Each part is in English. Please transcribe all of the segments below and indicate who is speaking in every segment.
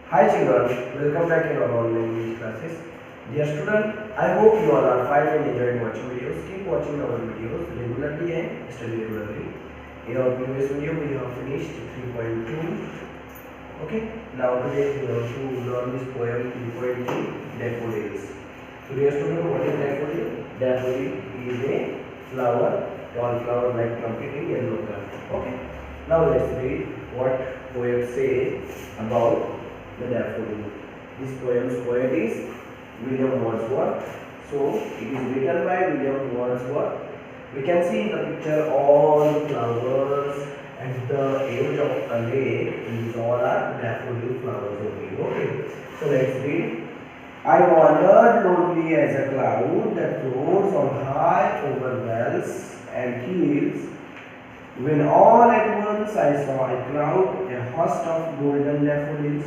Speaker 1: Hi children, welcome back in our online English classes. Dear student, I hope you all are fine and enjoying watching videos. Keep watching our videos regularly and study regularly. In our previous video, we have finished 3.2. Okay, now today we have to learn this poem 3.3, Daffodils. So dear student, what is daffodil? Daffodil is a flower, tall flower like trumpet in yellow color. Okay, now let's read what poet says about the daffodil. This poem's poet is William Wordsworth. So it is written by William Wordsworth. We can see in the picture all the flowers at the edge of a lake. These all are daffodil flowers only. Okay. So let's read. I wandered lonely as a cloud that floats on high over wells and hills, when all at once I saw a crowd, a host of golden daffodils,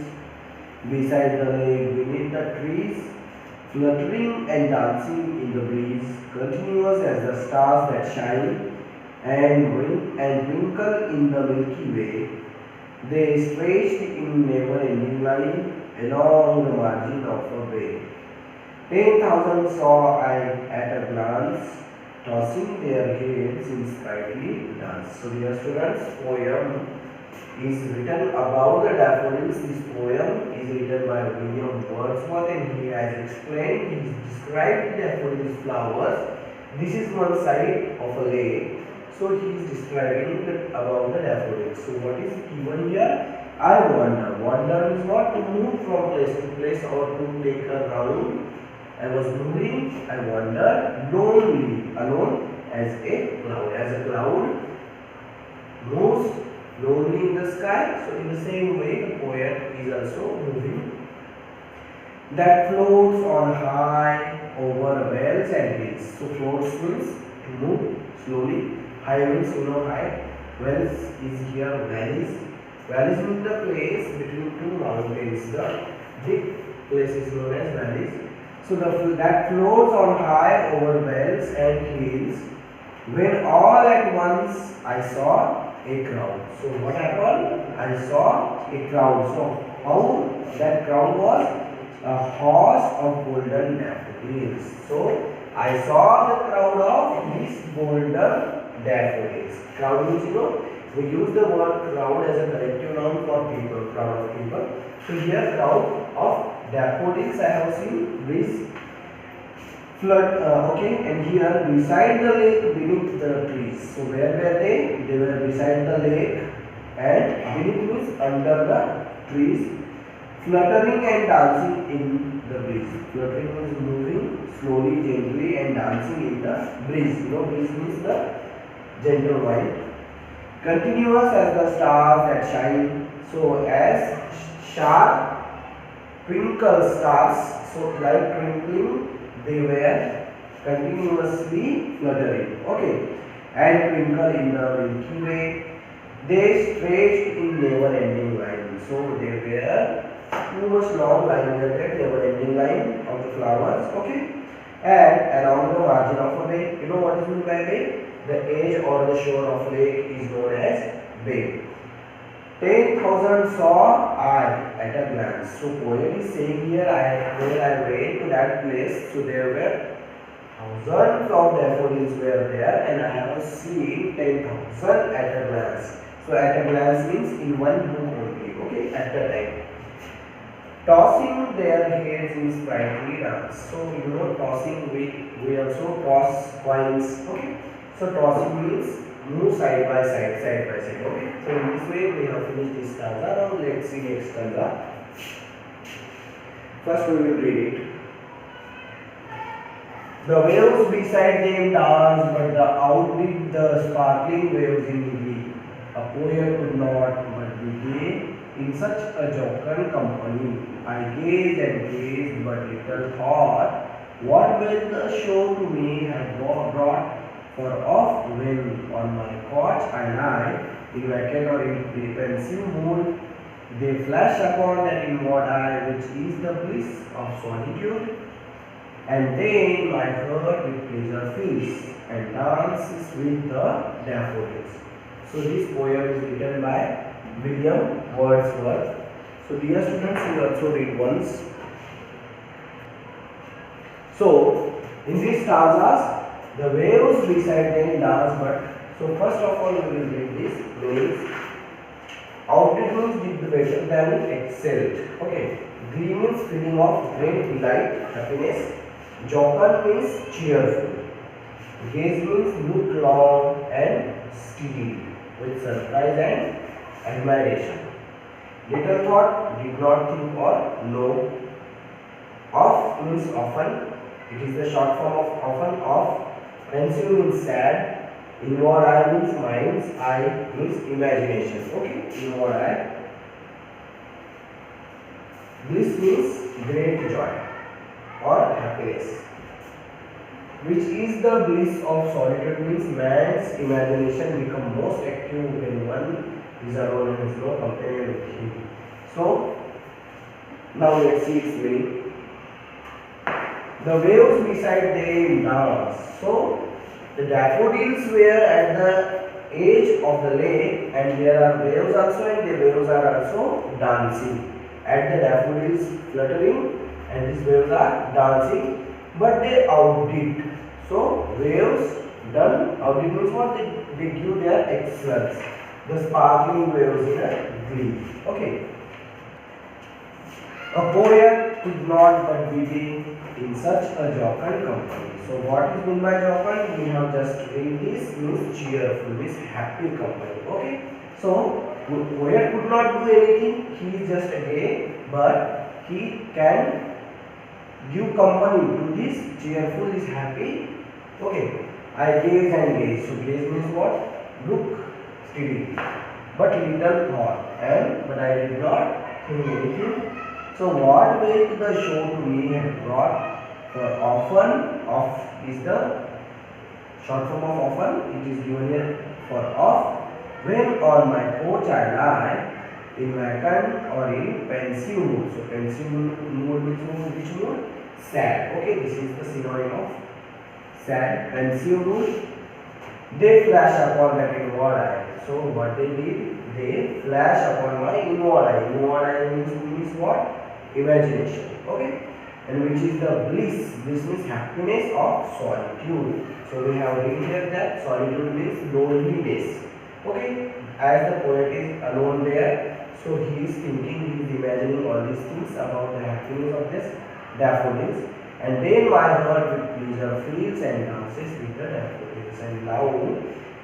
Speaker 1: beside the lake, beneath the trees, fluttering and dancing in the breeze, continuous as the stars that shine and twinkle in the Milky Way. They stretched in never-ending line along the margin of a bay. 10,000 saw I at a glance, tossing their heads in sprightly dance. So, dear students, poem is written about the daffodils. This poem is written by William Wordsworth and he has explained, he described daffodils flowers. This is one side of a lake. So he is describing about the daffodils. So what is given here? I wander. Wander is what? To move from place to place or to take a round. I was moving, I wandered lonely, alone as a cloud. As a cloud moves lonely in the sky, so in the same way the poet is also moving, that floats on high over wells and hills. So floats means to move slowly, high means high, wells is here valleys. Valleys means the place between two mountains, the big place is known as valleys. So that floats on high over wells and hills, when all at once I saw a crowd. So what happened? I saw a crowd. So how that crowd was? A host of golden daffodils. So I saw the crowd of these golden daffodils. Crowd means we use the word crowd as a collective noun for people, crowd of people. So here crowd of daffodils I have seen this flood, and here beside the lake, beneath the trees. So where were they? They were beside the lake and beneath means under the trees, fluttering and dancing in the breeze. Fluttering means moving slowly, gently and dancing in the breeze. Breeze means the gentle wind. Continuous as the stars that shine. So as sharp twinkle stars, so like twinkling, they were continuously fluttering, and twinkle in the Milky Way. They stretched in never-ending line. So they were too much long line, that never-ending line of the flowers, and along the margin of a bay. You know what is meant by bay? The edge or the shore of lake is known as bay. 10,000 saw I at a glance. So poet is saying here, when I went to that place, so there were thousands of daffodils were there, and I have seen 10,000 at a glance. So at a glance means in one look only, at the time. Tossing their heads in sprightly dance. So tossing, we also toss coins, So tossing means move side by side, So in this way we have finished this stanza. Now let's see next stanza. First we will read it. The waves beside them danced, but the outdid the sparkling waves in glee. A poet could not but be gay in such a jocund company. I gazed and gazed, but little thought what will the show to me had brought. For oft when on my couch I lie, in vacant or in pensive mood, they flash upon that inward eye which is the bliss of solitude, and then my heart with pleasure fills and dances with the daffodils. So this poem is written by William Wordsworth. So dear students, you also read once. So in these stanzas, the waves beside them dance, but so first of all we will read this means outdid means did better than excelled. Okay. Glee means feeling of great delight, happiness. Jocund means cheerful. Gaze means look long and steady with surprise and admiration. Little thought, did not think or know. Of means often. It is the short form of often. Of. Pensive means sad. Inward eye means mind's eye means imagination. Okay, inward eye. Bliss means great joy or happiness. Which is the bliss of solitude means man's imagination become most active when one is alone and has no companion with him. So now let's see its meaning. The waves beside them dance. So the daffodils were at the edge of the lake, and there are waves also, and the waves are also dancing. At the daffodils fluttering, and these waves are dancing, but they outdid. So waves done, outdid means what? They give their excellence. The sparkling waves in a glee. Okay. A poet could not but be in such a jocund company. So what is meant by jocund? We have just read this means cheerful, means happy company. Okay. So poet could not do anything. He is just a gay, but he can give company to this cheerful, this happy. Okay. I gaze and gaze. So gaze means what? Look steady. But little thought, and but I did not think anything. So what made the show to me had brought often. Of is the short form of often. It is given here for of. When on my couch I lie in vacant or in pensive mood. So pensive mood means which mood? Sad. Okay, this is the synonym of sad. Pensive mood. They flash upon that inward eye. So what they did? They flash upon my inward eye. Inward eye means what? Imagination. Okay. And which is the bliss. Bliss means happiness of solitude. So we have written here that solitude means loneliness. Okay. As the poet is alone there, so he is thinking, he is imagining all these things about the happiness of this daffodils. And then my heart with pleasure feels and dances with the daffodils. And now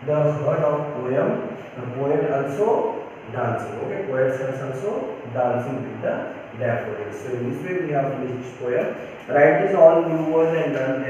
Speaker 1: the heart of poem, the poet also dancing. Okay, poet is also dancing with the daffodils. So in this way we have finished poem. Write this all new words and learn